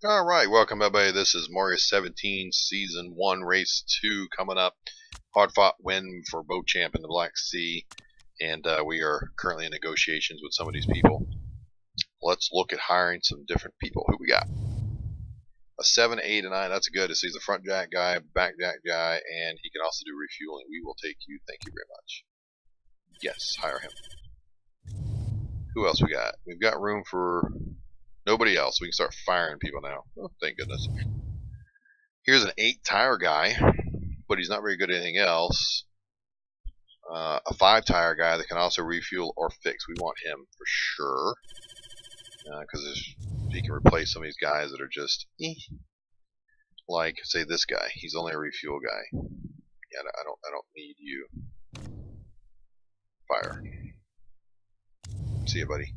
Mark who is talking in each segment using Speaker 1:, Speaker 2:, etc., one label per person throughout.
Speaker 1: All right, welcome everybody. This is Mario 17 Season 1 Race 2 coming up. Hard fought win for boat champ in the Black Sea, and we are currently in negotiations with some of these people. Let's look at hiring some different people. Who we got? A 7, 8, and 9. That's good. He's a front jack guy, back jack guy, and he can also do refueling. We will take you. Thank you very much. Yes, hire him. Who else we got? We've got room for nobody else. We can start firing people now. Oh, thank goodness. Here's an 8 tire guy, but he's not very good at anything else. A 5 tire guy that can also refuel or fix. We want him for sure, because he can replace some of these guys that are just like, say, this guy. He's only a refuel guy. Yeah, I don't need you. Fire. See you, buddy.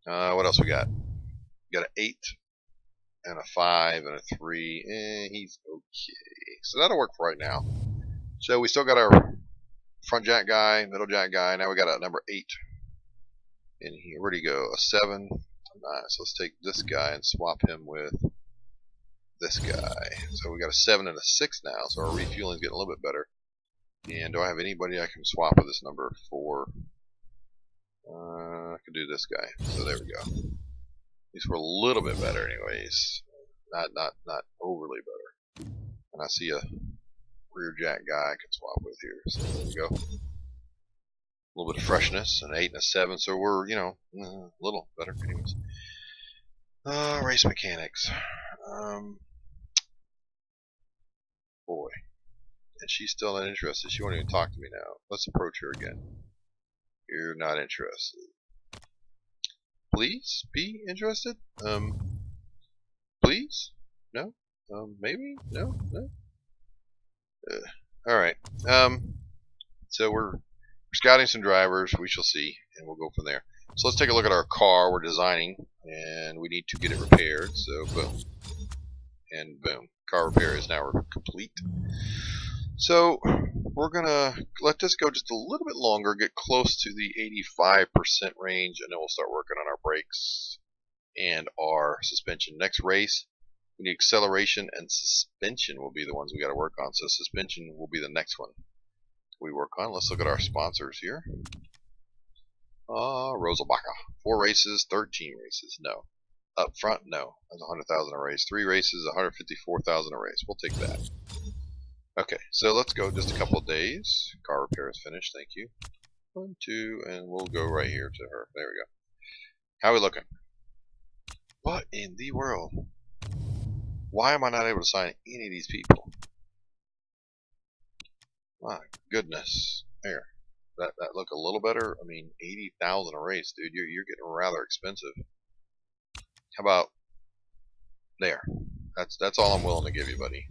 Speaker 1: What else we got? We got an 8 and a 5 and a 3. He's okay. So that'll work for right now. So we still got our front jack guy, middle jack guy. Now we got a number 8 in here. Where'd he go? A 7. Nice. Let's take this guy and swap him with this guy. So we got a 7 and a 6 now. So our refueling's getting a little bit better. And do I have anybody I can swap with this number 4? I can do this guy. So there we go. At least we're a little bit better, anyways. Not overly better. And I see a rear jack guy I can swap with here. So there we go. A little bit of freshness, an 8 and a 7. So we're, a little better, anyways. Race mechanics. Boy. And she's still not interested. She won't even talk to me now. Let's approach her again. You're not interested. Please be interested? Please? No? Maybe? No? Alright. So we're scouting some drivers. We shall see, and we'll go from there. So let's take a look at our car we're designing, and we need to get it repaired. So boom. And boom. Car repair is now complete. So we're going to let this go just a little bit longer, get close to the 85% range, and then we'll start working on our brakes and our suspension. Next race, we need acceleration and suspension will be the ones we got to work on. So suspension will be the next one we work on. Let's look at our sponsors here. Rosalbacher. 4 races, 13 races. No. Up front, no. That's 100,000 a race. 3 races, 154,000 a race. We'll take that. Okay, so let's go just a couple of days. Car repair is finished, thank you. 1, 2, and we'll go right here to her. There we go. How are we looking? What in the world? Why am I not able to sign any of these people? My goodness. There. That look a little better? I mean, 80,000 a race, dude. You're getting rather expensive. How about there? That's all I'm willing to give you, buddy.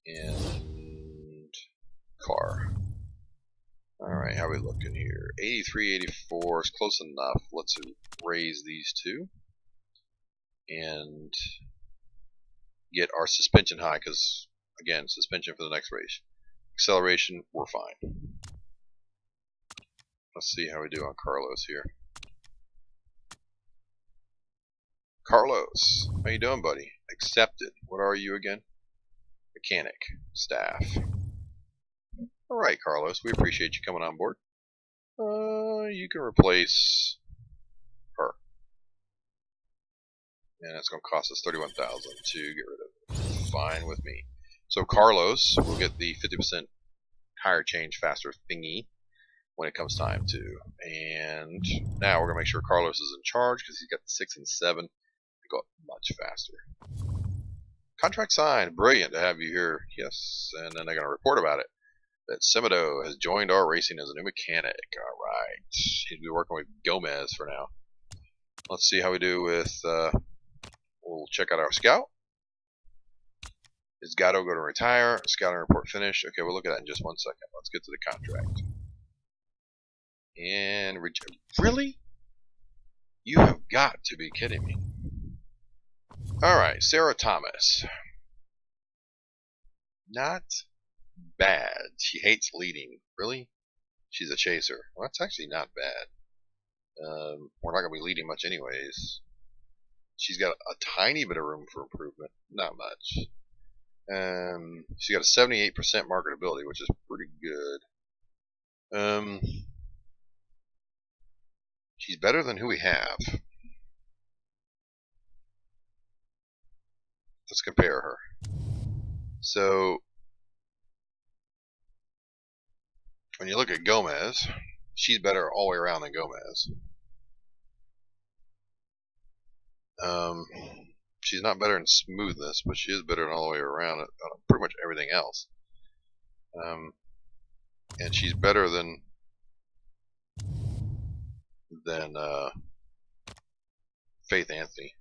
Speaker 1: And car. Alright, how are we looking here? 83, 84 is close enough. Let's raise these two and get our suspension high, because again, suspension for the next race. Acceleration, we're fine. Let's see how we do on Carlos here. Carlos, how you doing, buddy? Accepted. What are you again? Mechanic. Staff. Alright, Carlos, we appreciate you coming on board. You can replace her. And it's going to cost us 31,000 to get rid of it. Fine with me. So Carlos will get the 50% tire change faster thingy when it comes time to. And now we're going to make sure Carlos is in charge, because he's got the 6 and 7 to go up much faster. Contract signed. Brilliant to have you here. Yes. And then they're going to report about it. That Simido has joined our racing as a new mechanic. Alright. He'll be working with Gomez for now. Let's see how we do with, we'll check out our scout. Is Gatto going to retire? Scouting report finished. Okay, we'll look at that in just 1 second. Let's get to the contract. And, really? You have got to be kidding me. Alright, Sarah Thomas. Not bad. She hates leading. Really? She's a chaser. Well, that's actually not bad. We're not going to be leading much anyways. She's got a tiny bit of room for improvement. Not much. She's got a 78% marketability, which is pretty good. She's better than who we have. Let's compare her. So, when you look at Gomez, she's better all the way around than Gomez. She's not better in smoothness, but she is better than all the way around on pretty much everything else. And she's better than Faith Anthony.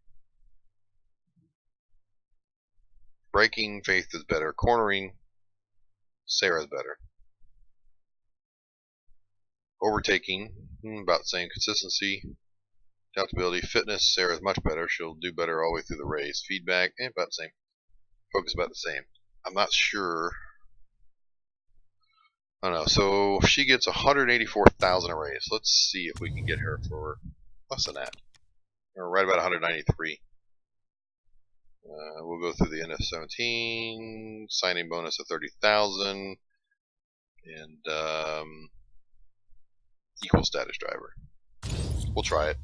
Speaker 1: Braking, Faith is better. Cornering, Sarah's better. Overtaking, about the same. Consistency, adaptability, fitness, Sarah's much better. She'll do better all the way through the race. Feedback, about the same. Focus, about the same. I'm not sure. I don't know. So she gets 184,000 a race. Let's see if we can get her for less than that. Or right about 193. We'll go through the end of 17. Signing bonus of 30,000. And equal status driver. We'll try it.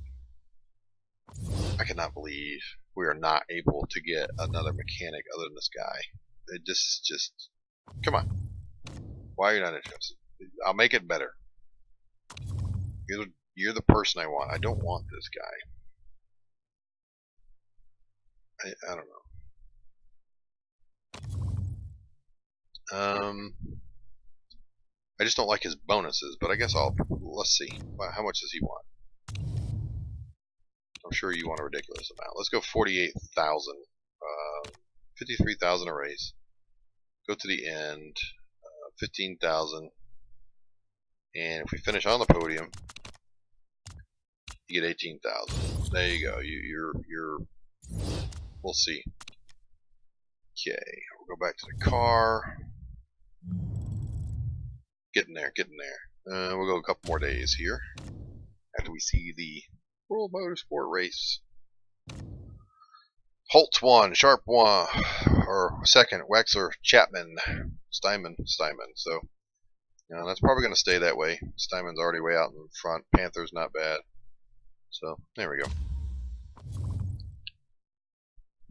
Speaker 1: I cannot believe we are not able to get another mechanic other than this guy. It just come on. Why are you not interested? I'll make it better. You're the person I want. I don't want this guy. I don't know. I just don't like his bonuses, but I guess let's see. How much does he want? I'm sure you want a ridiculous amount. Let's go 48,000. 53,000 a race. Go to the end. 15,000. And if we finish on the podium, you get 18,000. There you go. You're. We'll see. Okay, we'll go back to the car. Getting there. We'll go a couple more days here after we see the World Motorsport race. Holtz won, Sharp won, or second, Wexler, Chapman, Steinman. So, that's probably going to stay that way. Steinman's already way out in front. Panther's not bad. So, there we go.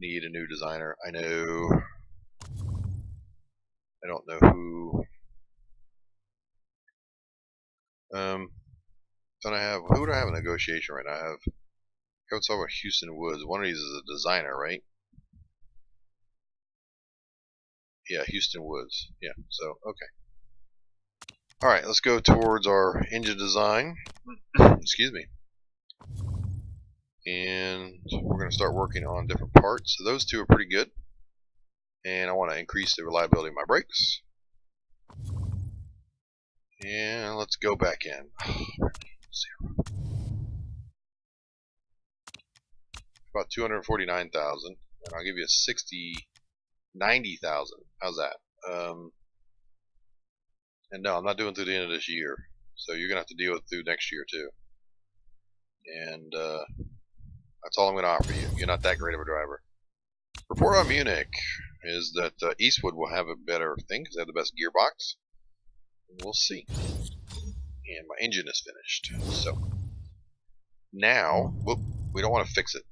Speaker 1: Need a new designer. I know. I don't know who. Who would I have a negotiation right now? I would talk about Houston Woods. One of these is a designer, right? Yeah, Houston Woods. Yeah, so, okay. Alright, let's go towards our engine design. Excuse me. And we're going to start working on different parts. So those two are pretty good. And I want to increase the reliability of my brakes. And let's go back in. About 249,000, and I'll give you a 90,000. How's that? And no, I'm not doing through the end of this year, so you're gonna have to deal with through next year too. And that's all I'm gonna offer you. You're not that great of a driver. Report on Munich is that Eastwood will have a better thing because they have the best gearbox. We'll see. And my engine is finished. So now, we don't want to fix it.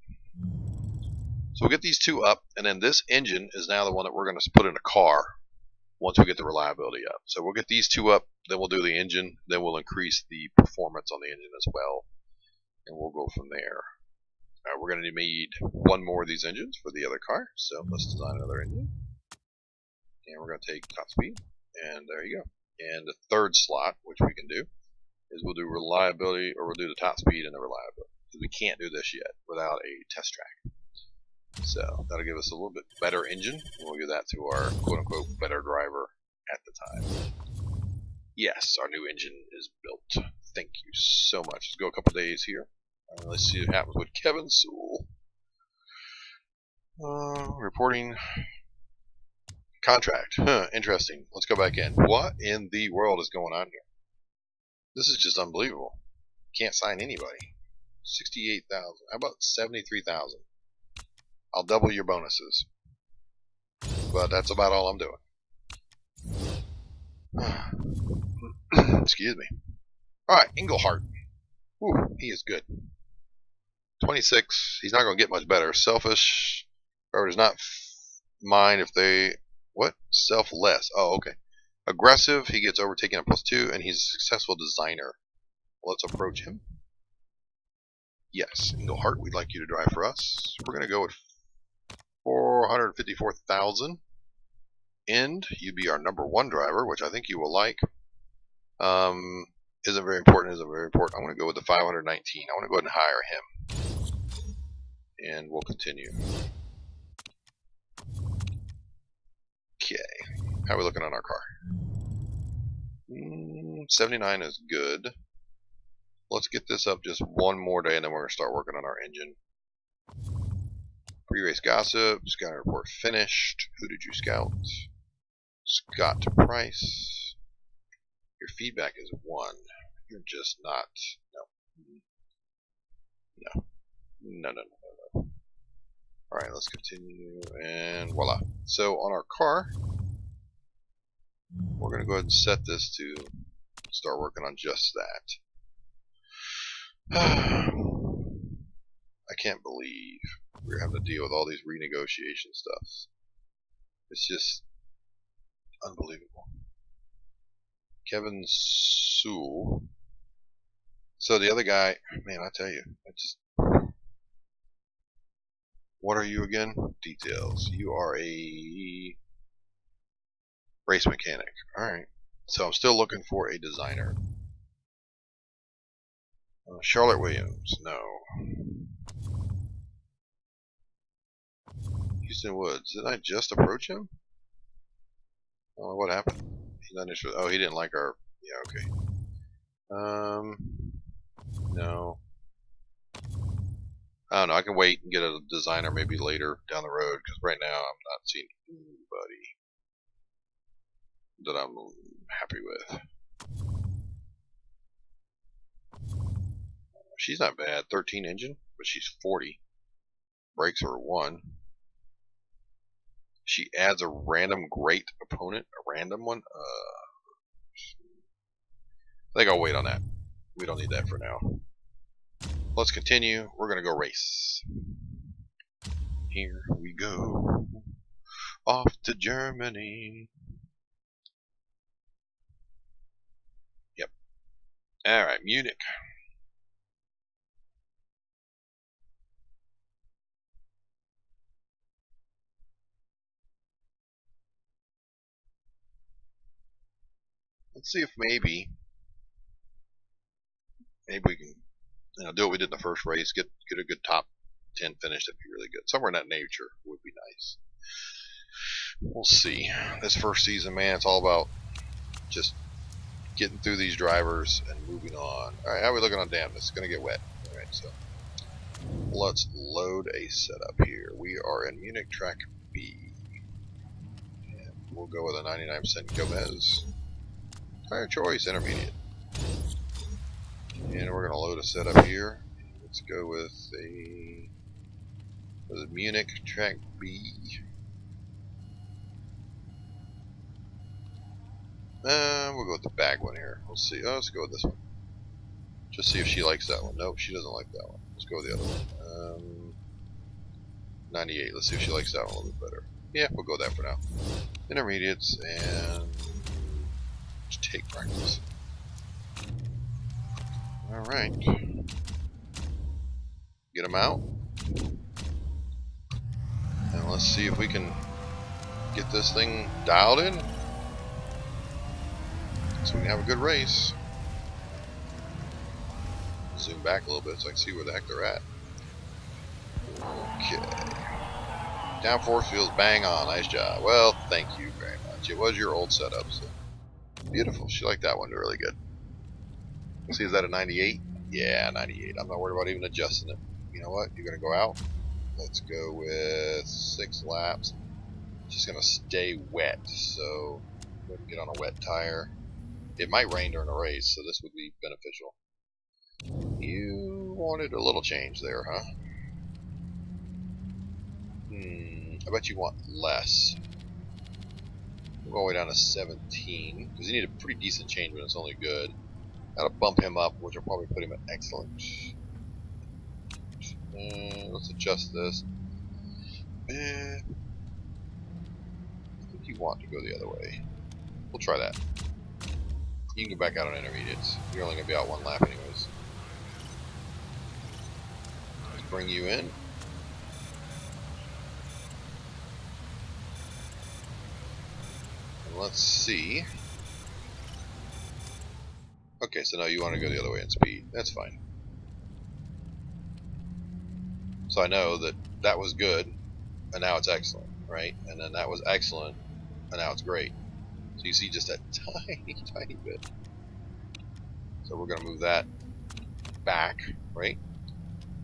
Speaker 1: So we'll get these two up, and then this engine is now the one that we're going to put in a car once we get the reliability up. So we'll get these two up, then we'll do the engine, then we'll increase the performance on the engine as well, and we'll go from there. We're going to need one more of these engines for the other car, so let's design another engine. And we're going to take top speed, and there you go. And the third slot, which we can do, is we'll do reliability, or we'll do the top speed and the reliability. Because we can't do this yet without a test track. So that'll give us a little bit better engine, and we'll give that to our quote-unquote better driver at the time. Yes, our new engine is built. Thank you so much. Let's go a couple days here. Let's see what happens with Kevin Sewell. Reporting contract. Interesting. Let's go back in. What in the world is going on here? This is just unbelievable. Can't sign anybody. 68,000. How about 73,000? I'll double your bonuses. But that's about all I'm doing. Excuse me. Alright, Englehart. Ooh, he is good. 26. He's not going to get much better. Selfish. Or does not mind if they... What? Selfless. Oh, okay. Aggressive. He gets overtaken at +2, and he's a successful designer. Let's approach him. Yes, Englehart, we'd like you to drive for us. We're going to go with 454,000. And you be our #1 driver, which I think you will like. Isn't very important. I'm going to go with the 519. I want to go ahead and hire him. And we'll continue. Okay. How are we looking on our car? 79 is good. Let's get this up just one more day, and then we're going to start working on our engine. Pre-race gossip. Scouting report finished. Who did you scout? Scott Price. Your feedback is 1. You're just not. No. Alright, let's continue. And voila. So on our car, we're going to go ahead and set this to start working on just that. I can't believe we're having to deal with all these renegotiation stuff. It's just unbelievable. Kevin Sewell. So the other guy, man, I tell you, what are you again? Details. You are a race mechanic. Alright. So I'm still looking for a designer. Charlotte Williams. No. Houston Woods. Did I just approach him? Oh, what happened? He's not interested. Oh, he didn't like our... Yeah, okay. No. I don't know. I can wait and get a designer maybe later down the road, because right now I'm not seeing anybody that I'm happy with. She's not bad. 13 engine, but she's 40. Brakes are 1. She adds a random great opponent. A random one? I think I'll wait on that. We don't need that for now. Let's continue. We're going to go race. Here we go. Off to Germany. Yep. Alright, Munich. Let's see if maybe we can do what we did in the first race, get a good top 10 finish. That'd be really good. Somewhere in that nature would be nice. We'll see. This first season, man, it's all about just getting through these drivers and moving on. Alright, how are we looking on damn? It's going to get wet. Alright, so let's load a setup here. We are in Munich Track B. And we'll go with a 99% Gomez. Tire choice, intermediate. And we're going to load a setup here. Let's go with a Munich Track B. We'll go with the bag one here. We'll see. Oh, let's go with this one. Just see if she likes that one. Nope, she doesn't like that one. Let's go with the other one. 98. Let's see if she likes that one a little bit better. Yeah, we'll go with that for now. Intermediates and take practice. Alright. Get them out. And let's see if we can get this thing dialed in, so we can have a good race. Zoom back a little bit so I can see where the heck they're at. Okay. Downforce feels bang on. Nice job. Well, thank you very much. It was your old setup, so beautiful. She liked that one really good. Let's see, is that a 98? Yeah, 98. I'm not worried about even adjusting it. You know what? You're going to go out. Let's go with 6 laps. Just going to stay wet, so go ahead and get on a wet tire. It might rain during a race, so this would be beneficial. You wanted a little change there, huh? I bet you want less. We'll go all the way down to 17, because you need a pretty decent change when it's only good. That'll bump him up, which will probably put him at excellent. Let's adjust this. I think you want to go the other way. We'll try that. You can go back out on intermediates. You're only going to be out one lap anyways. Let's bring you in. And let's see. Okay, so now you want to go the other way in speed. That's fine. So I know that that was good, and now it's excellent, right? And then that was excellent, and now it's great. So you see just that tiny, tiny bit. So we're going to move that back, right?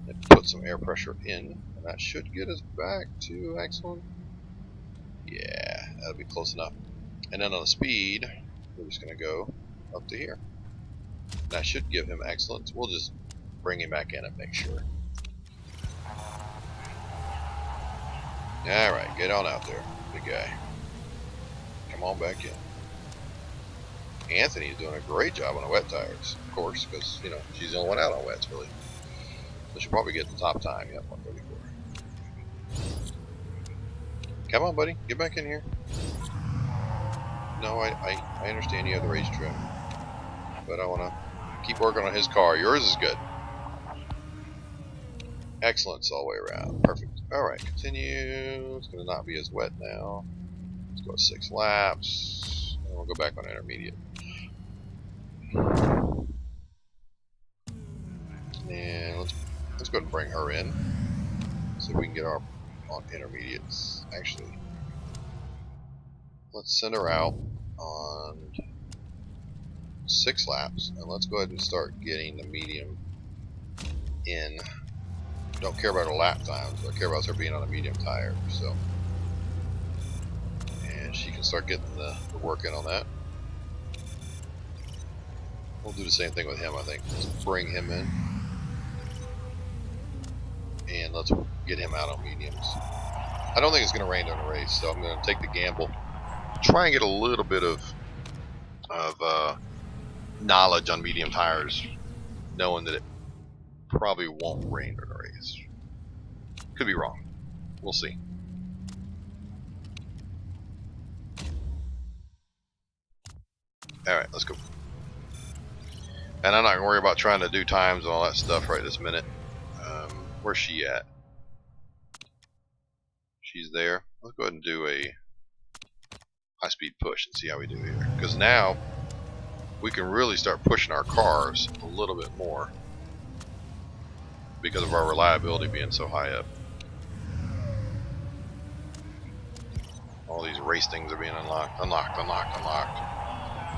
Speaker 1: And put some air pressure in, and that should get us back to excellent. Yeah, that'll be close enough. And then on the speed, we're just going to go up to here. And that should give him excellence. We'll just bring him back in and make sure. Alright, get on out there, big guy. Come on back in. Anthony's doing a great job on the wet tires, of course, because, you know, she's the only one out on wets, really. So she'll probably get the top time. Yep, 134. Come on, buddy. Get back in here. No, I understand you have the race trim. But I want to keep working on his car. Yours is good. Excellence all the way around. Perfect. Alright, continue. It's going to not be as wet now. Let's go 6 laps. And we'll go back on intermediate. And let's go ahead and bring her in. See if we can get our on intermediates. Actually, let's send her out on 6 laps. And let's go ahead and start getting the medium in. Don't care about her lap times. What I care about is her being on a medium tire. So, and she can start getting the work in on that. We'll do the same thing with him, I think. Let's bring him in. And let's get him out on mediums. I don't think it's going to rain during the race, so I'm going to take the gamble. Try and get a little bit of knowledge on medium tires, knowing that it probably won't rain during the race. Could be wrong. We'll see. Alright, let's go. And I'm not going to worry about trying to do times and all that stuff right this minute. Where's she at? She's there. Let's go ahead and do a high-speed push and see how we do here. Because now we can really start pushing our cars a little bit more because of our reliability being so high up. All these race things are being unlocked. So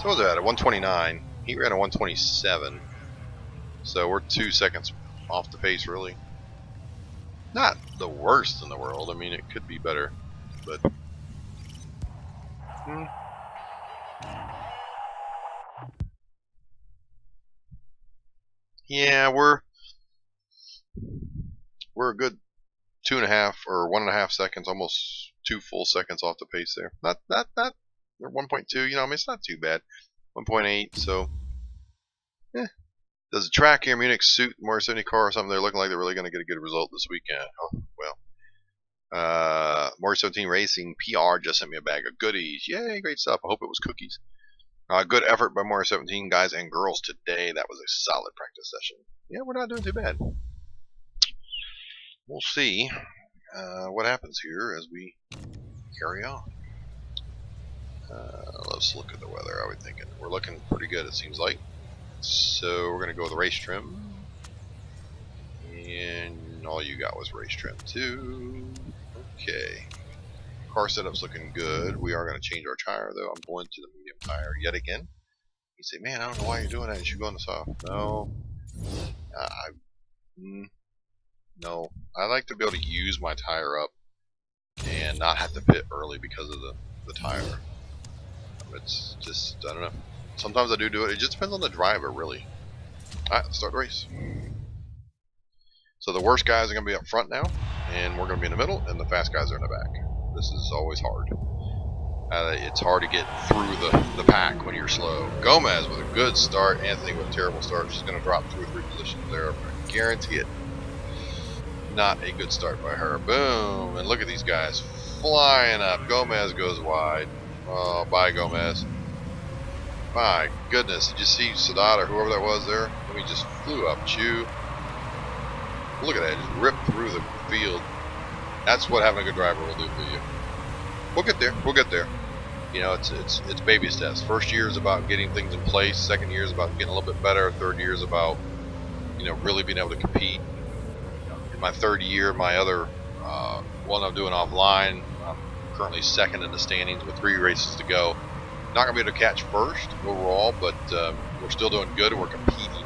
Speaker 1: what's that? At 129. He ran a 127. So we're 2 seconds off the pace, really. Not the worst in the world. I mean, it could be better, but yeah, we're a good 2.5 or 1.5 seconds, almost 2 full seconds off the pace there. Not or 1.2. You know, I mean, it's not too bad. 1.8. So, does the track here in Munich suit more 70 car or something? They're looking like they're really going to get a good result this weekend. Oh, well. More 17 Racing PR just sent me a bag of goodies. Yay, great stuff. I hope it was cookies. Good effort by more 17 guys and girls today. That was a solid practice session. Yeah, we're not doing too bad. We'll see what happens here as we carry on. Let's look at the weather. How are we thinking? We're looking pretty good, it seems like. So we're going to go with the race trim. And all you got was race trim too. Okay. Car setup's looking good. We are going to change our tire though. I'm going to the medium tire yet again. You say, man, I don't know why you're doing that. You should go on the soft. No. No. I like to be able to use my tire up and not have to pit early because of the tire. It's just, I don't know. Sometimes I do it. It just depends on the driver, really. Alright, let's start the race. So the worst guys are going to be up front now. and we're going to be in the middle, and the fast guys are in the back. This is always hard. It's hard to get through the pack when you're slow. Gomez with a good start. Anthony with a terrible start. She's going to drop 2 or 3 positions there. I guarantee it. Not a good start by her. Boom. And look at these guys flying up. Gomez goes wide. Oh, bye, Gomez. My goodness. Did you see Sadat or whoever that was there? I mean, just flew up. Chew. Look at that. Just ripped through the field. That's what having a good driver will do for you. We'll get there. We'll get there. You know, it's baby steps. First year is about getting things in place. Second year is about getting a little bit better. Third year is about, you know, really being able to compete. In my third year, my other one I'm doing offline, I'm currently second in the standings with 3 races to go. Not gonna be able to catch first overall, but we're still doing good and we're competing.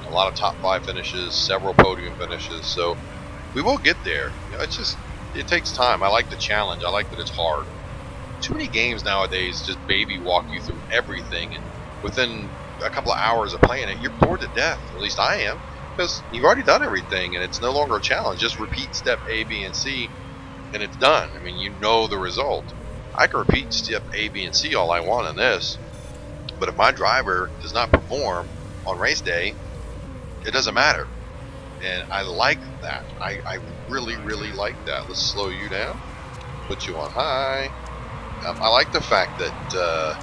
Speaker 1: A lot of top 5 finishes, several podium finishes, so we will get there. You know, it's just, it takes time. I like the challenge. I like that it's hard. Too many games nowadays just baby walk you through everything, and within a couple of hours of playing it, you're bored to death. At least I am, because you've already done everything, and it's no longer a challenge. Just repeat step A, B, and C, and it's done. I mean, you know the result. I can repeat step A, B, and C all I want in this, but if my driver does not perform on race day, it doesn't matter. And I like that. I really, really like that. Let's slow you down. Put you on high. I like the fact that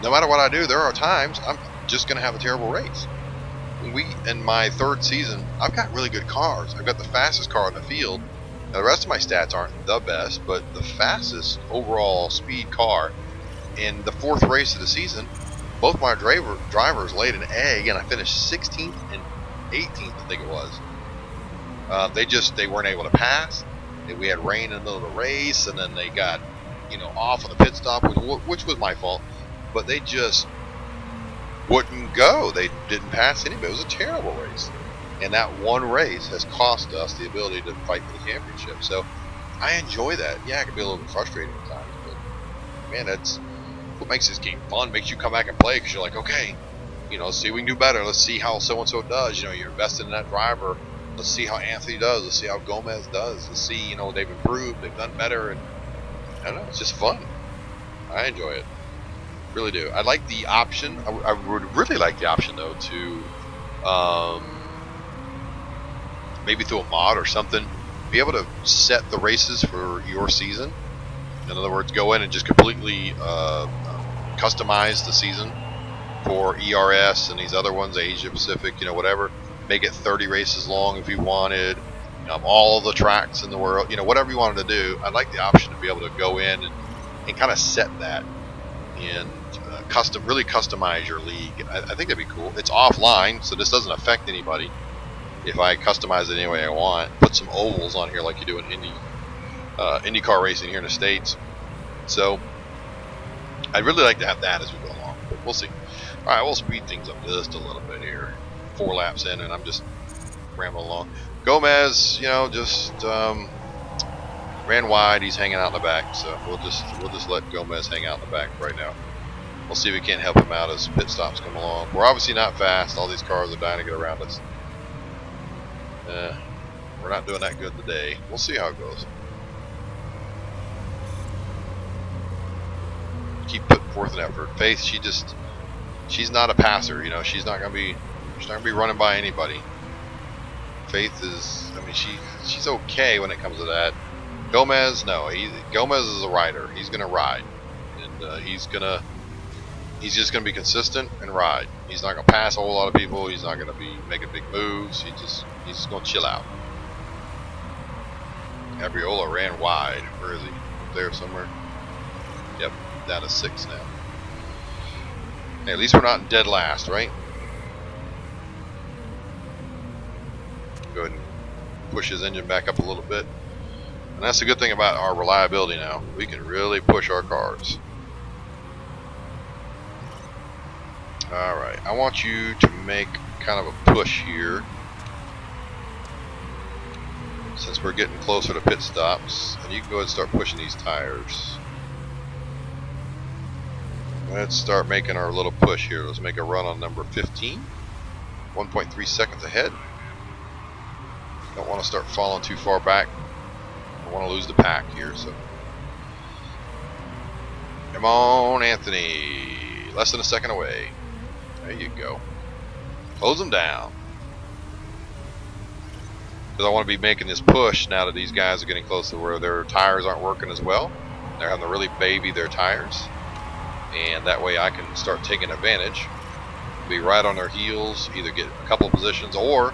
Speaker 1: no matter what I do, there are times I'm just going to have a terrible race. In my 3rd season, I've got really good cars. I've got the fastest car in the field. Now, the rest of my stats aren't the best, but the fastest overall speed car. In the 4th race of the season, both my drivers laid an egg, and I finished 16th and 18th, I think it was. They weren't able to pass. We had rain in the middle of the race, and then they got, you know, off on the pit stop, which was my fault. But they just wouldn't go. They didn't pass anybody. It was a terrible race, and that one race has cost us the ability to fight for the championship. So I enjoy that. Yeah, it can be a little bit frustrating at times, but man, that's what makes this game fun. Makes you come back and play because you're like, okay, you know, let's see if we can do better. Let's see how so-and-so does. You know, you're invested in that driver. Let's see how Anthony does. Let's see how Gomez does. Let's see, you know, they've improved. They've done better. And I don't know. It's just fun. I enjoy it. Really do. I like the option. I would really like the option, though, to maybe through a mod or something, be able to set the races for your season. In other words, go in and just completely customize the season for ERS and these other ones, Asia Pacific, you know, whatever. Make it 30 races long if you wanted. All of the tracks in the world, you know, whatever you wanted to do. I'd like the option to be able to go in and kind of set that and really customize your league. I think that'd be cool. It's offline, so this doesn't affect anybody. If I customize it any way I want, put some ovals on here like you do in IndyCar racing here in the States. So I'd really like to have that as we go along, but we'll see. All right, we'll speed things up just a little bit here. 4 laps in, and I'm just rambling along. Gomez, you know, just ran wide. He's hanging out in the back, so we'll just let Gomez hang out in the back right now. We'll see if we can't help him out as pit stops come along. We're obviously not fast. All these cars are dying to get around us. We're not doing that good today. We'll see how it goes. Keep putting forth an effort. Faith, she's not a passer. You know, she's not gonna be running by anybody. Faith is, I mean, she's okay when it comes to that. Gomez, no, Gomez is a rider. He's gonna ride, and he's just gonna be consistent and ride. He's not gonna pass a whole lot of people. He's not gonna be making big moves. He's just gonna chill out. Gabriola ran wide. Where is he? Up there somewhere. Yep, down to 6 now. Hey, at least we're not in dead last, right? Go ahead and push his engine back up a little bit. And that's the good thing about our reliability now. We can really push our cars. Alright, I want you to make kind of a push here. Since we're getting closer to pit stops. And you can go ahead and start pushing these tires. Let's start making our little push here. Let's make a run on number 15. 1.3 seconds ahead. Don't want to start falling too far back. I want to lose the pack here, so. Come on, Anthony. Less than a second away. There you go. Close them down. Because I want to be making this push now that these guys are getting close to where their tires aren't working as well. They're having to really baby their tires. And that way I can start taking advantage. Be right on their heels, either get a couple of positions or,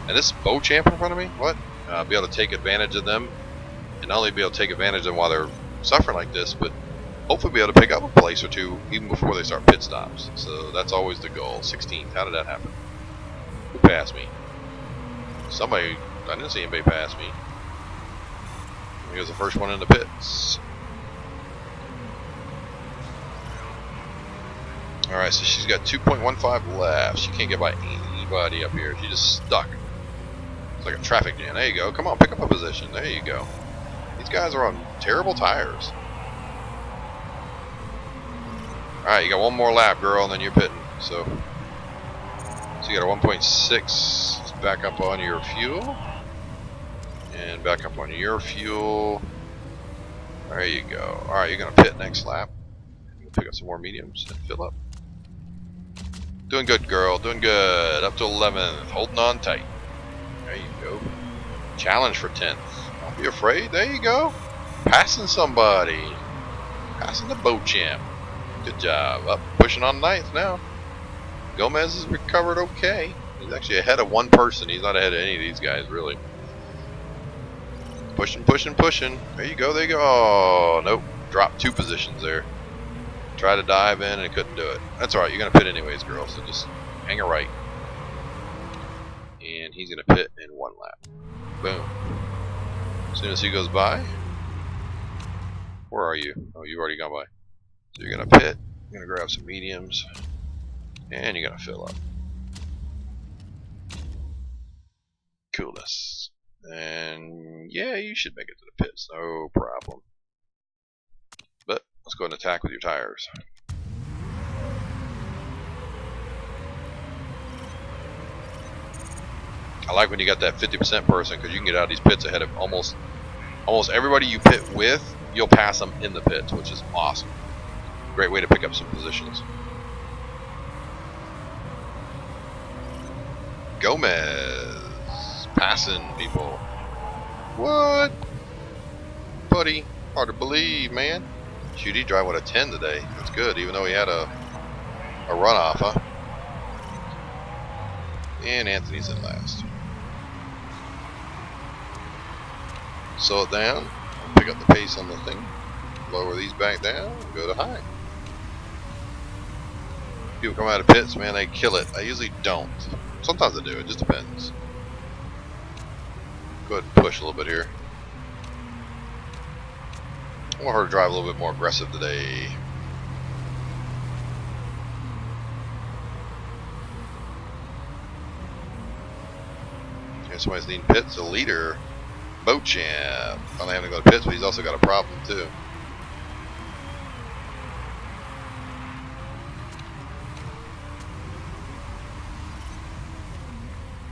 Speaker 1: and this boat champ in front of me, what? Be able to take advantage of them. And not only be able to take advantage of them while they're suffering like this, but hopefully be able to pick up a place or two even before they start pit stops. So that's always the goal. 16th. How did that happen? Who passed me? Somebody. I didn't see anybody pass me. He was the first one in the pits. Alright, so she's got 2.15 left. She can't get by anybody up here. She's just stuck. It's like a traffic jam. There you go. Come on, pick up a position. There you go. These guys are on terrible tires. Alright, you got one more lap, girl, and then you're pitting. So you got a 1.6 back up on your fuel. And back up on your fuel. There you go. Alright, you're going to pit next lap. Pick up some more mediums and fill up. Doing good, girl. Doing good. Up to 11th. Holding on tight. There you go. Challenge for 10th. Don't be afraid. There you go. Passing somebody. Passing the boat champ. Good job. Up, pushing on 9th now. Gomez has recovered okay. He's actually ahead of one person. He's not ahead of any of these guys, really. Pushing, pushing, pushing. There you go. There you go. Oh, nope. Dropped 2 positions there. Tried to dive in and couldn't do it. That's alright. You're going to pit anyways, girl. So just hang a right. And he's going to pit in 1 lap. Boom. As soon as he goes by. Where are you? Oh, you've already gone by. So you're going to pit. You're going to grab some mediums. And you're going to fill up. Coolness. And yeah, you should make it to the pits. No problem. But let's go ahead and attack with your tires. I like when you got that 50% person because you can get out of these pits ahead of almost everybody you pit with. You'll pass them in the pits, which is awesome. Great way to pick up some positions. Gomez passing people. What? Buddy, hard to believe, man. Shoot, he driving with a 10 today. That's good, even though he had a runoff, huh? And Anthony's in last. Slow it down. Pick up the pace on the thing. Lower these back down. Go to high. People come out of pits, man, they kill it. I usually don't. Sometimes I do. It just depends. Go ahead and push a little bit here. I want her to drive a little bit more aggressive today. Okay, somebody's needing pits. A leader. Boat champ. Finally having to go to pits, but he's also got a problem too.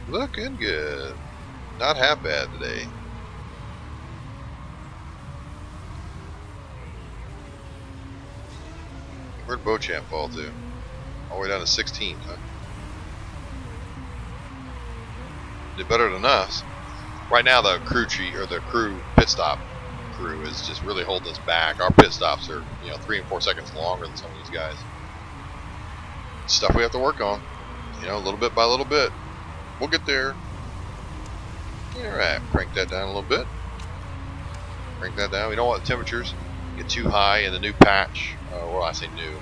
Speaker 1: Looking good. Not half bad today. Where'd Beauchamp fall to? All the way down to 16th, huh? Did better than us. Right now, the crew pit stop crew is just really holding us back. Our pit stops are, 3 and 4 seconds longer than some of these guys. Stuff we have to work on, little bit by little bit. We'll get there. Alright, crank that down a little bit. Crank that down. We don't want the temperatures to get too high in the new patch. Well, I say new.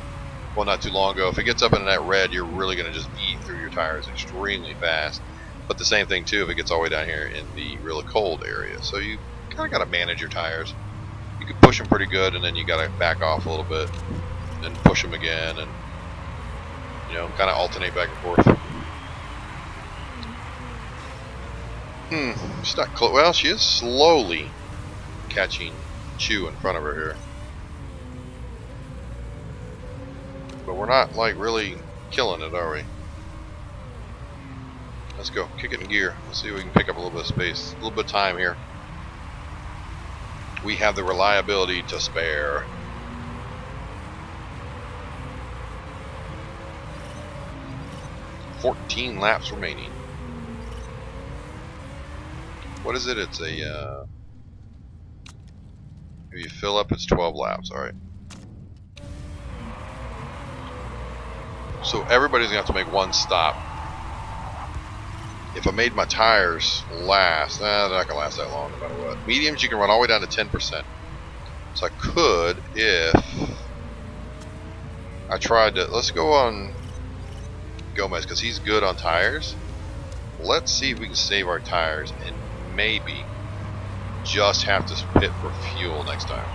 Speaker 1: Well, not too long ago. If it gets up into that red, you're really going to just eat through your tires extremely fast. But the same thing, too, if it gets all the way down here in the really cold area. So you kind of got to manage your tires. You can push them pretty good, and then you got to back off a little bit. And push them again, and, kind of alternate back and forth. She's not close. Well, she is slowly catching Chew in front of her here. But we're not, really killing it, are we? Let's go. Kick it in gear. Let's see if we can pick up a little bit of space. A little bit of time here. We have the reliability to spare. $14 laps remaining. What is it? It's a if you fill up, it's 12 laps. All right. So everybody's gonna have to make one stop. If I made my tires last, they're not gonna last that long no matter what. Mediums you can run all the way down to 10%. So I could, if I tried to, let's go on Gomez because he's good on tires. Let's see if we can save our tires and maybe just have to pit for fuel next time.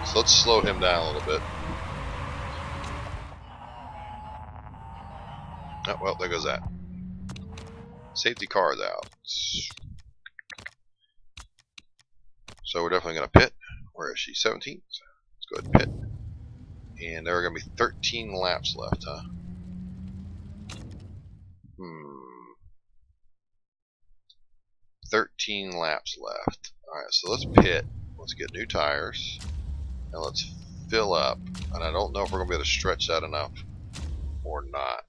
Speaker 1: So let's slow him down a little bit. Oh, well, there goes that. Safety car is out. So we're definitely going to pit. Where is she? 17th. Let's go ahead and pit. And there are going to be 13 laps left, huh? 13 laps left. Alright, so let's pit. Let's get new tires. And let's fill up. And I don't know if we're going to be able to stretch that enough or not.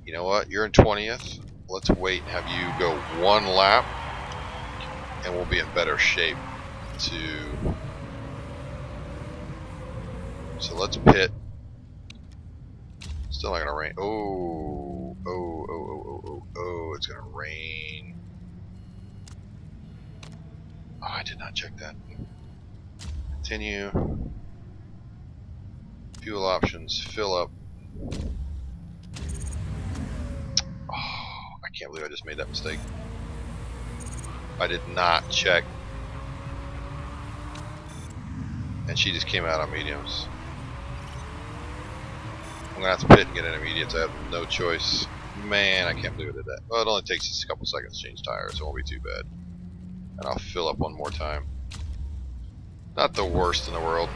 Speaker 1: You know what? You're in 20th. Let's wait and have you go one lap. And we'll be in better shape to... So let's pit. Still not gonna rain. Oh, it's gonna rain. Oh, I did not check that. Continue. Fuel options, fill up. Oh, I can't believe I just made that mistake. I did not check. And she just came out on mediums. I'm gonna have to pit and get intermediates. I have no choice. Man, I can't believe I did that. Well, it only takes us a couple seconds to change tires, so it won't be too bad. And I'll fill up one more time. Not the worst in the world.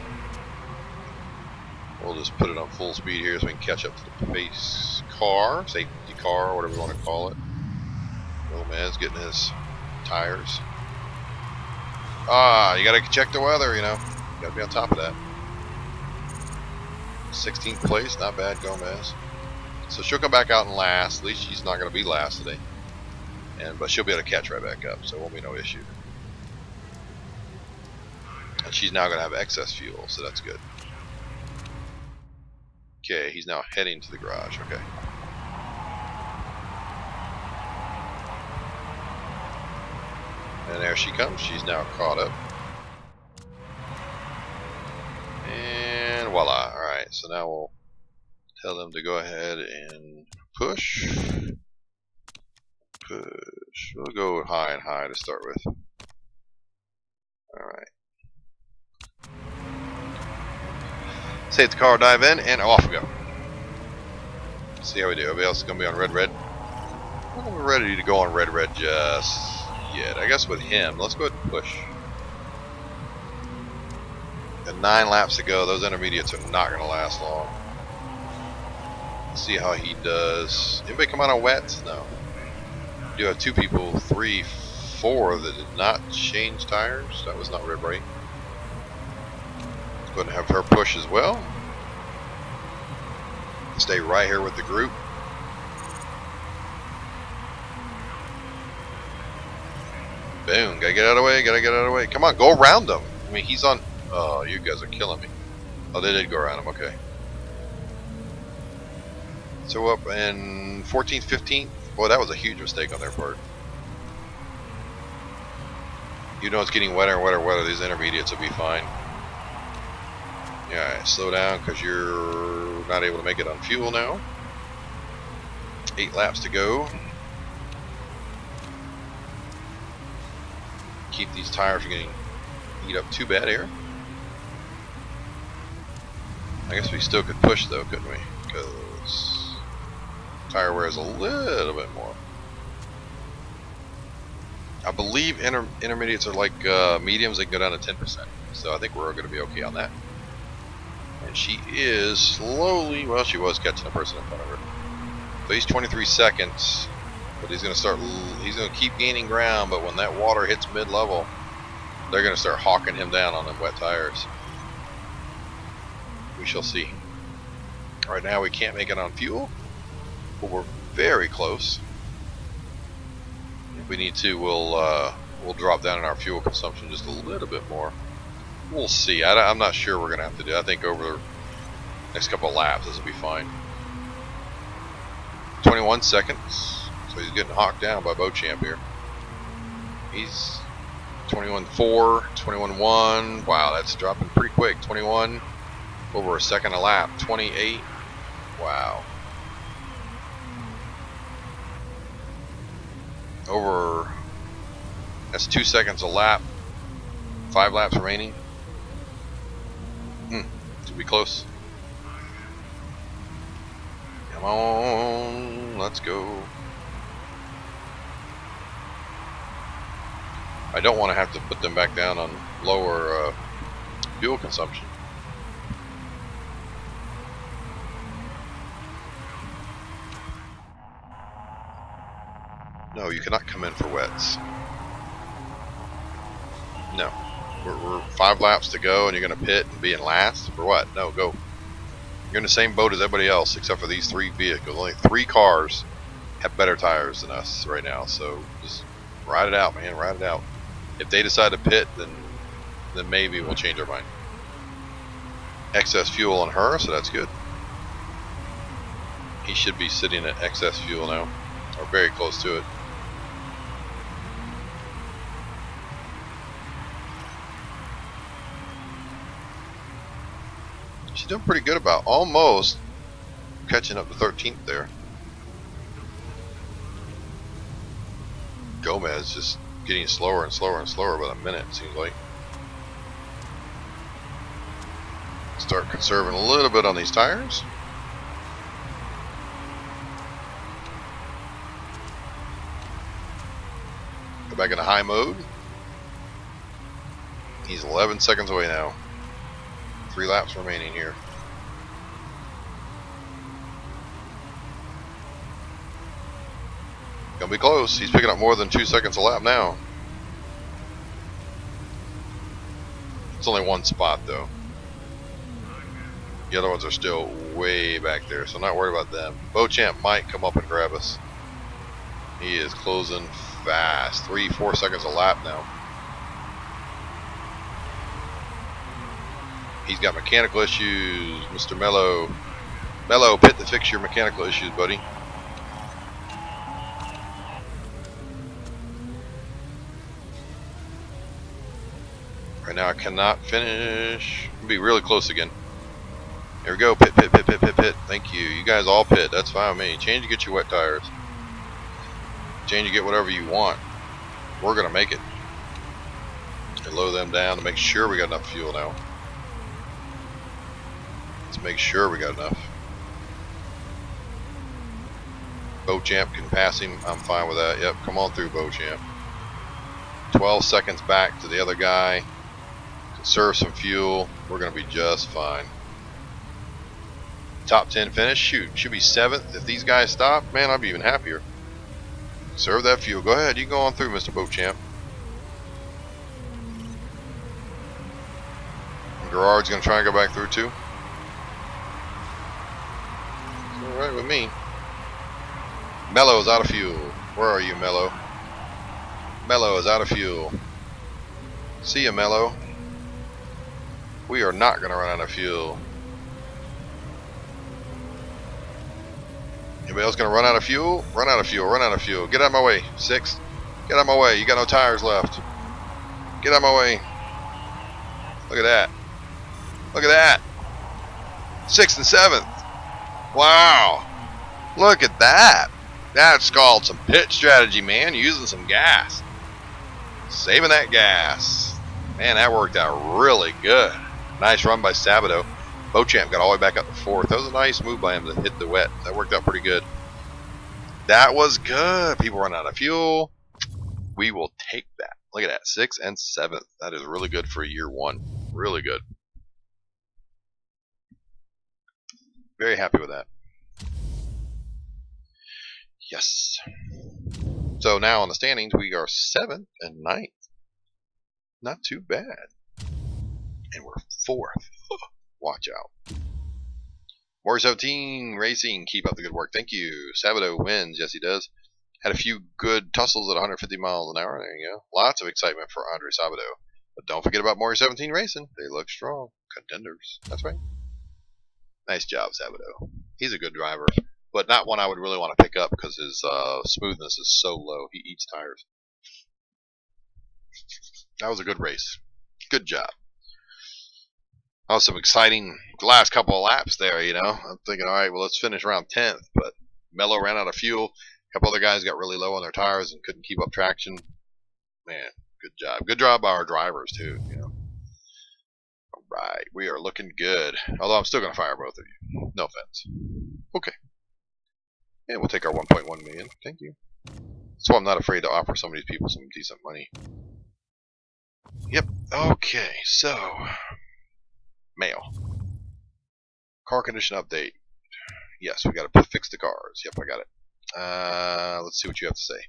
Speaker 1: We'll just put it on full speed here so we can catch up to the pace car, safety car, whatever you want to call it. Gomez getting his tires. Ah, you gotta check the weather, you know. You gotta be on top of that. 16th place, not bad, Gomez. So she'll come back out in last. At least she's not going to be last today. But she'll be able to catch right back up, so it won't be no issue. And she's now going to have excess fuel, so that's good. Okay, he's now heading to the garage. Okay. And there she comes. She's now caught up. And voila. Alright, so now we'll tell them to go ahead and push. Push. We'll go high and high to start with. Alright. Save the car, dive in, and off we go. See how we do. Everybody else is going to be on red, red. I don't think we're ready to go on red, red just yet. I guess with him, let's go ahead and push. And 9 laps to go. Those intermediates are not going to last long. Let's see how he does. Anybody come out on wets? No. We do have 2 people, 3, 4 that did not change tires. That was not red right. Let's go ahead and have her push as well. Stay right here with the group. Boom. Gotta get out of the way. Gotta get out of the way. Come on, go around them. I mean, he's on. Oh, you guys are killing me. Oh, they did go around him. Okay. So up in 14th, 15th. Boy, that was a huge mistake on their part. You know it's getting wetter and wetter and wetter. These intermediates will be fine. Yeah, slow down because you're not able to make it on fuel now. 8 laps to go. Keep these tires from getting eat up too bad here. I guess we still could push though, couldn't we? Because tire wear is a little bit more. I believe intermediates are like mediums. They can go down to 10%. So I think we're going to be okay on that. And she is slowly, well, she was catching a person in front of her. So he's 23 seconds, but he's going to keep gaining ground, but when that water hits mid-level, they're going to start hawking him down on them wet tires. We shall see. Right now we can't make it on fuel, but we're very close. If we need to, we'll drop down in our fuel consumption just a little bit more. We'll see. I'm not sure we're going to have to do. I think over the next couple of laps this will be fine. 21 seconds. So he's getting hawked down by Beauchamp here. He's 21.4, 21.1. Wow, that's dropping pretty quick. 21, over a second a lap. 28. Wow. Over, that's 2 seconds a lap. 5 laps remaining. Should be close. Come on, let's go. I don't want to have to put them back down on lower fuel consumption. No, you cannot come in for wets. No. We're 5 laps to go and you're going to pit and be in last? For what? No, go. You're in the same boat as everybody else except for these 3 vehicles. Only 3 cars have better tires than us right now, so just ride it out, man. Ride it out. If they decide to pit, then maybe we'll change our mind. Excess fuel on her, so that's good. He should be sitting at excess fuel now, or very close to it. She's doing pretty good about almost catching up to 13th there. Gomez just getting slower and slower and slower by the minute, it seems like. Start conserving a little bit on these tires. Go back into high mode. He's 11 seconds away now. 3 laps remaining here. Gonna be close. He's picking up more than 2 seconds a lap now. It's only 1 spot though. The other ones are still way back there, so I'm not worried about them. Beauchamp might come up and grab us. He is closing fast. 3-4 seconds a lap now. He's got mechanical issues, Mr. Mello. Mello, pit to fix your mechanical issues, buddy. Right now I cannot finish. I'll be really close again. Here we go. Pit, pit, pit, pit, pit, pit. Thank you. You guys all pit. That's fine with me. Change to get your wet tires. Change to get whatever you want. We're going to make it. And lower them down to make sure we got enough fuel now. Let's make sure we got enough. Beauchamp can pass him. I'm fine with that. Yep, come on through, Beauchamp. 12 seconds back to the other guy. Conserve some fuel. We're going to be just fine. Top 10 finish. Shoot, should be 7th. If these guys stop, man, I'll be even happier. Conserve that fuel. Go ahead. You go on through, Mr. Beauchamp. And Gerard's going to try and go back through too. Alright with me. Mello is out of fuel. Where are you, Mello? Mello is out of fuel. See ya, Mello. We are not going to run out of fuel. Anybody else going to run out of fuel? Run out of fuel. Run out of fuel. Get out of my way. 6. Get out of my way. You got no tires left. Get out of my way. Look at that. Look at that. 6th and 7th. Wow. Look at that. That's called some pit strategy, man. Using some gas. Saving that gas. Man, that worked out really good. Nice run by Sabato. Beauchamp got all the way back up to 4th. That was a nice move by him to hit the wet. That worked out pretty good. That was good. People run out of fuel. We will take that. Look at that. 6th and 7th. That is really good for year 1. Really good. Very happy with that. Yes. So now on the standings, we are 7th and 9th. Not too bad. And we're 4th. Watch out. Warrior 17 Racing, keep up the good work. Thank you. Sabato wins. Yes, he does. Had a few good tussles at 150 miles an hour. There you go. Lots of excitement for Andre Sabato. But don't forget about Warrior 17 Racing. They look strong. Contenders. That's right. Nice job, Sabato. He's a good driver, but not one I would really want to pick up because his smoothness is so low. He eats tires. That was a good race. Good job. That was some exciting last couple of laps there, you know. I'm thinking, all right, well, let's finish around 10th, but Mello ran out of fuel. A couple other guys got really low on their tires and couldn't keep up traction. Man, good job. Good job by our drivers, too, you know. All right, we are looking good. Although I'm still going to fire both of you. No offense. Okay. And we'll take our 1.1 million. Thank you. So I'm not afraid to offer some of these people some decent money. Yep. Okay, so mail. Car condition update. Yes, we got to fix the cars. Yep, I got it. Let's see what you have to say.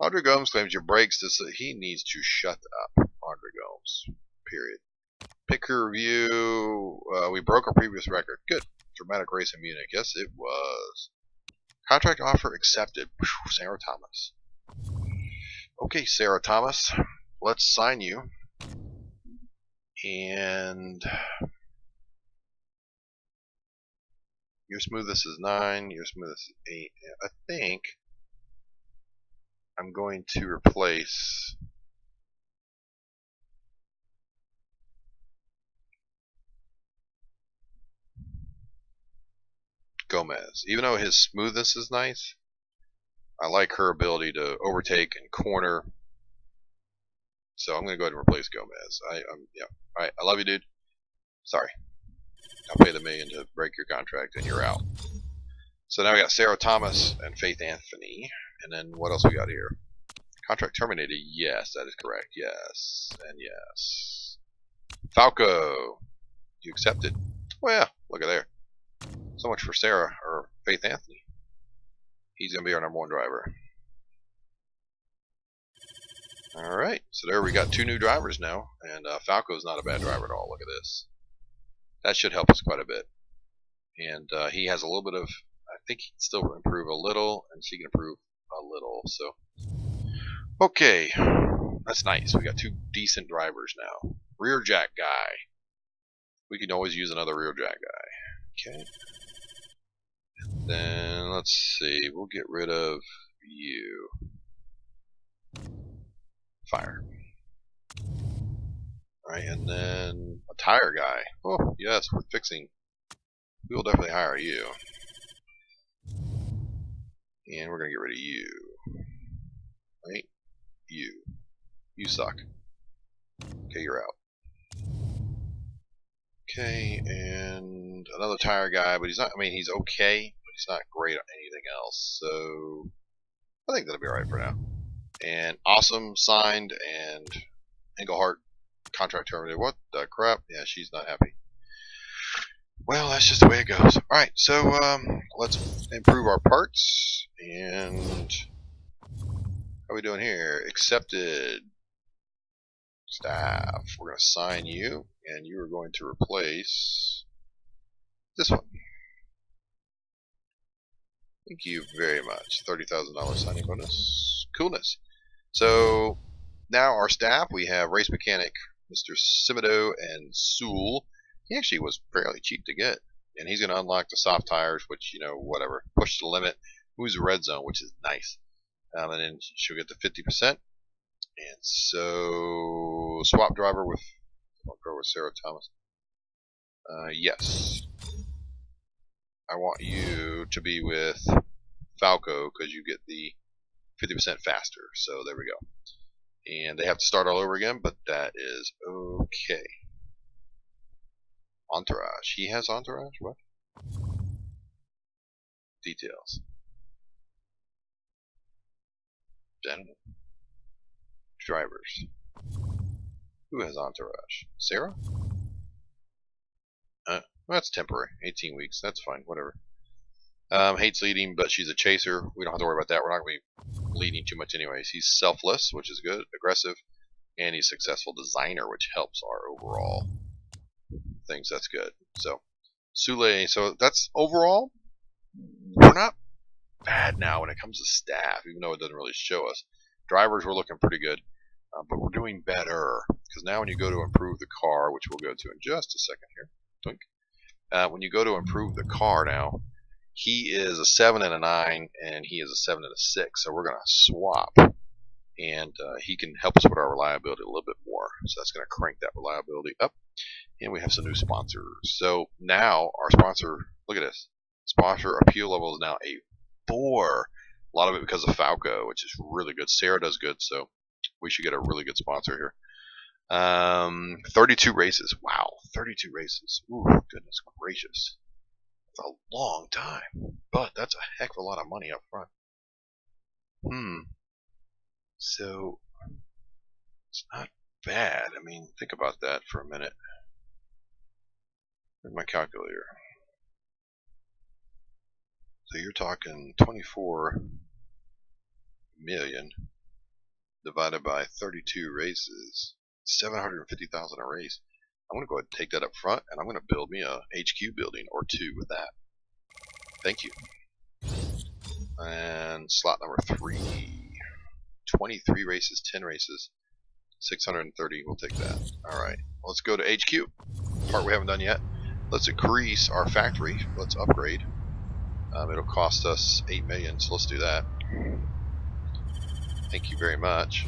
Speaker 1: Andre Gomes claims your brakes. He needs to shut up. Andre Gomes. Period. Pick your review. We broke our previous record. Good. Dramatic race in Munich. Yes, it was. Contract offer accepted. Sarah Thomas. Okay, Sarah Thomas. Let's sign you. And your smoothness is 9. Your smoothness is 8. I think I'm going to replace Gomez. Even though his smoothness is nice, I like her ability to overtake and corner. So I'm going to go ahead and replace Gomez. Yeah. All right, I love you, dude. Sorry. I'll pay the $1 million to break your contract, and you're out. So now we got Sarah Thomas and Faith Anthony. And then what else we got here? Contract terminated. Yes, that is correct. Yes, and yes. Falco. You accepted. Well, look at there. So much for Sarah, or Faith Anthony. He's going to be our #1 driver. Alright, so there we got 2 new drivers now. And Falco's not a bad driver at all. Look at this. That should help us quite a bit. And he has a little bit of, I think he can still improve a little, and she can improve a little. So, okay, that's nice. We got 2 decent drivers now. Rear jack guy. We can always use another rear jack guy. Okay. And then let's see. We'll get rid of you. Fire. Alright, and then a tire guy. Oh, yes, we're fixing. We will definitely hire you. And we're going to get rid of you. Right? You. You suck. Okay, you're out. Okay, and another tire guy, but he's not, I mean, he's okay, but he's not great at anything else. So, I think that'll be alright for now. And Awesome signed, and Engelhart contract terminated. What the crap? Yeah, she's not happy. Well, that's just the way it goes. Alright, so let's improve our parts. And how are we doing here? Accepted. Staff. We're going to sign you, and you are going to replace this one. Thank you very much. $30,000 signing bonus. Coolness. So now our staff, we have race mechanic Mr. Simido and Sewell. He actually was fairly cheap to get, and he's going to unlock the soft tires, which, you know, whatever, push the limit, moves the red zone, which is nice. And then she'll get the 50%. And so swap driver with, I'll go with Sarah Thomas. Yes. I want you to be with Falco because you get the 50% faster. So there we go. And they have to start all over again, but that is okay. Entourage. He has entourage? What? Details. Gentlemen. Drivers. Who has entourage? Sarah? Well, that's temporary. 18 weeks. That's fine. Whatever. Hates leading, but she's a chaser. We don't have to worry about that. We're not going to be leading too much anyways. He's selfless, which is good, aggressive, and he's a successful designer, which helps our overall things. That's good. So, Sule, so that's overall, we're not bad now when it comes to staff, even though it doesn't really show us. Drivers, we're looking pretty good, but we're doing better, because now when you go to improve the car, which we'll go to in just a second here, when you go to improve the car now, he is a 7 and a 9, and he is a 7 and a 6, so we're going to swap, and he can help us with our reliability a little bit more, so that's going to crank that reliability up, and we have some new sponsors. So now our sponsor, look at this, sponsor appeal level is now a 4, a lot of it because of Falco, which is really good. Sarah does good, so we should get a really good sponsor here. 32 races. Wow, 32 races. Ooh, goodness gracious. That's a long time. But that's a heck of a lot of money up front. So, it's not bad. I mean, think about that for a minute. Where's my calculator? So you're talking 24 million divided by 32 races. 750,000 a race. I'm going to go ahead and take that up front, and I'm going to build me a HQ building or 2 with that. Thank you. And slot number 3. 23 races, 10 races, 630. We'll take that. Alright, let's go to HQ. Part we haven't done yet. Let's increase our factory. Let's upgrade. It'll cost us 8 million, so let's do that. Thank you very much.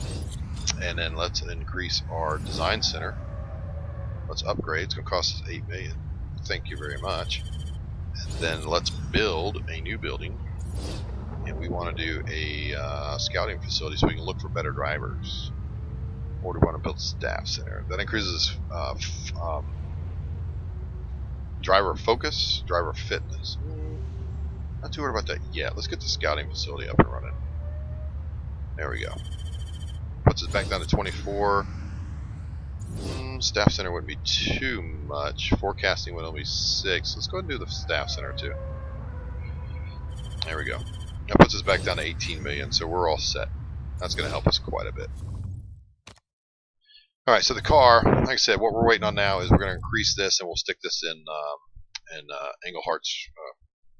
Speaker 1: And then let's increase our design center. Let's upgrade. It's going to cost us 8 million. Thank you very much. And then let's build a new building. And we want to do a scouting facility so we can look for better drivers. Or do we want to build a staff center? That increases driver focus, driver fitness. Not too worried about that yet. Let's get the scouting facility up and running. There we go. Puts us back down to 24. Staff center wouldn't be too much. Forecasting would only be 6. Let's go ahead and do the staff center too. There we go. That puts us back down to 18 million, so we're all set. That's going to help us quite a bit. Alright, so the car, like I said, what we're waiting on now is we're going to increase this, and we'll stick this in Englehart's,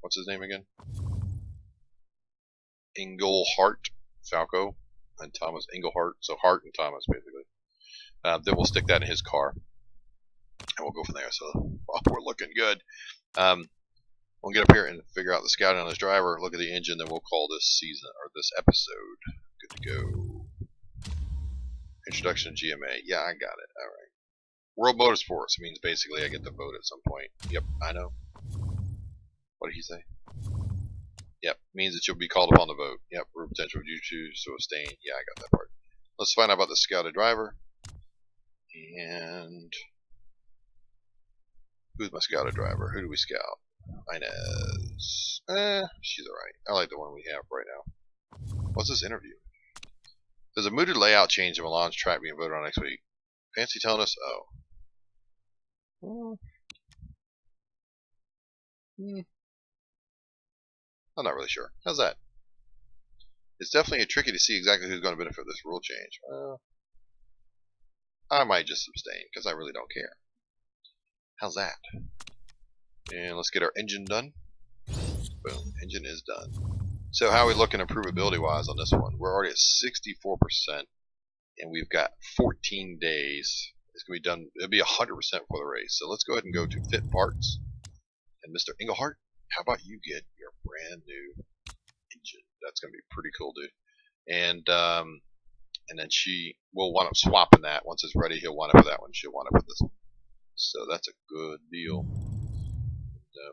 Speaker 1: what's his name again? Englehart, Falco, and Thomas Englehart, so Hart and Thomas basically. Then we'll stick that in his car, and we'll go from there. So we're looking good. We'll get up here and figure out the scouting on this driver, look at the engine, then we'll call this season, or this episode, good to go. Introduction to GMA. Yeah, I got it. Alright. World Motorsports means basically I get to vote at some point. Yep, I know. What did he say? Yep, means that you'll be called upon to vote. Yep, root potential if you choose to abstain. Yeah, I got that part. Let's find out about the scouted driver. And who's my scouted driver? Who do we scout? Inez. She's alright. I like the one we have right now. What's this interview? There's a mooted layout change in Milan's track being voted on next week. Fancy telling us? Oh. I'm not really sure. How's that? It's definitely tricky to see exactly who's going to benefit this rule change. I might just abstain because I really don't care. How's that? And let's get our engine done. Boom, engine is done. So how are we looking improvability wise on this one? We're already at 64%, and we've got 14 days. It's gonna be done. It'll be 100% for the race. So let's go ahead and go to fit parts. And Mr. Englehart, how about you get your brand new engine? That's gonna be pretty cool, dude. And then she will wind up swapping that. Once it's ready, he'll wind up with that one. She'll wind up with this one. So that's a good deal.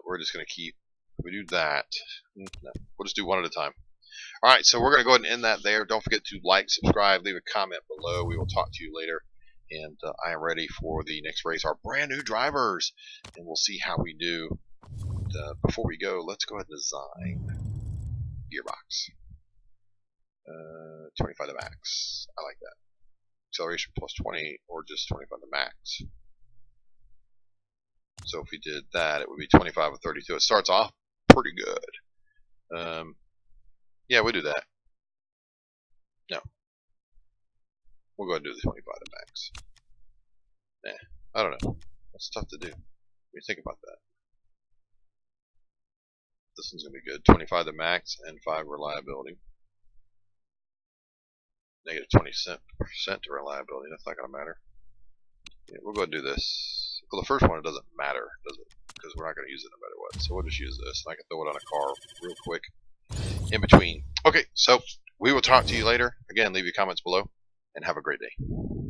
Speaker 1: We're just going to keep, if we do that, no, we'll just do one at a time. Alright, so we're going to go ahead and end that there. Don't forget to like, subscribe, leave a comment below. We will talk to you later. And I am ready for the next race, our brand new drivers. And we'll see how we do. And, before we go, let's go ahead and design gearbox. 25 to max. I like that. Acceleration plus 20 or just 25 to max. So if we did that, it would be 25 or 32. It starts off pretty good. Yeah, we'll do that. No. We'll go ahead and do the 25 to max. I don't know. That's tough to do. What do you think about that? This one's going to be good. 25 to max and 5 reliability. Negative 20% to reliability. That's not going to matter. Yeah, we'll go ahead and do this. Well, the first one, it doesn't matter, does it? Because we're not going to use it no matter what. So we'll just use this. And I can throw it on a car real quick in between. Okay, so we will talk to you later. Again, leave your comments below and have a great day.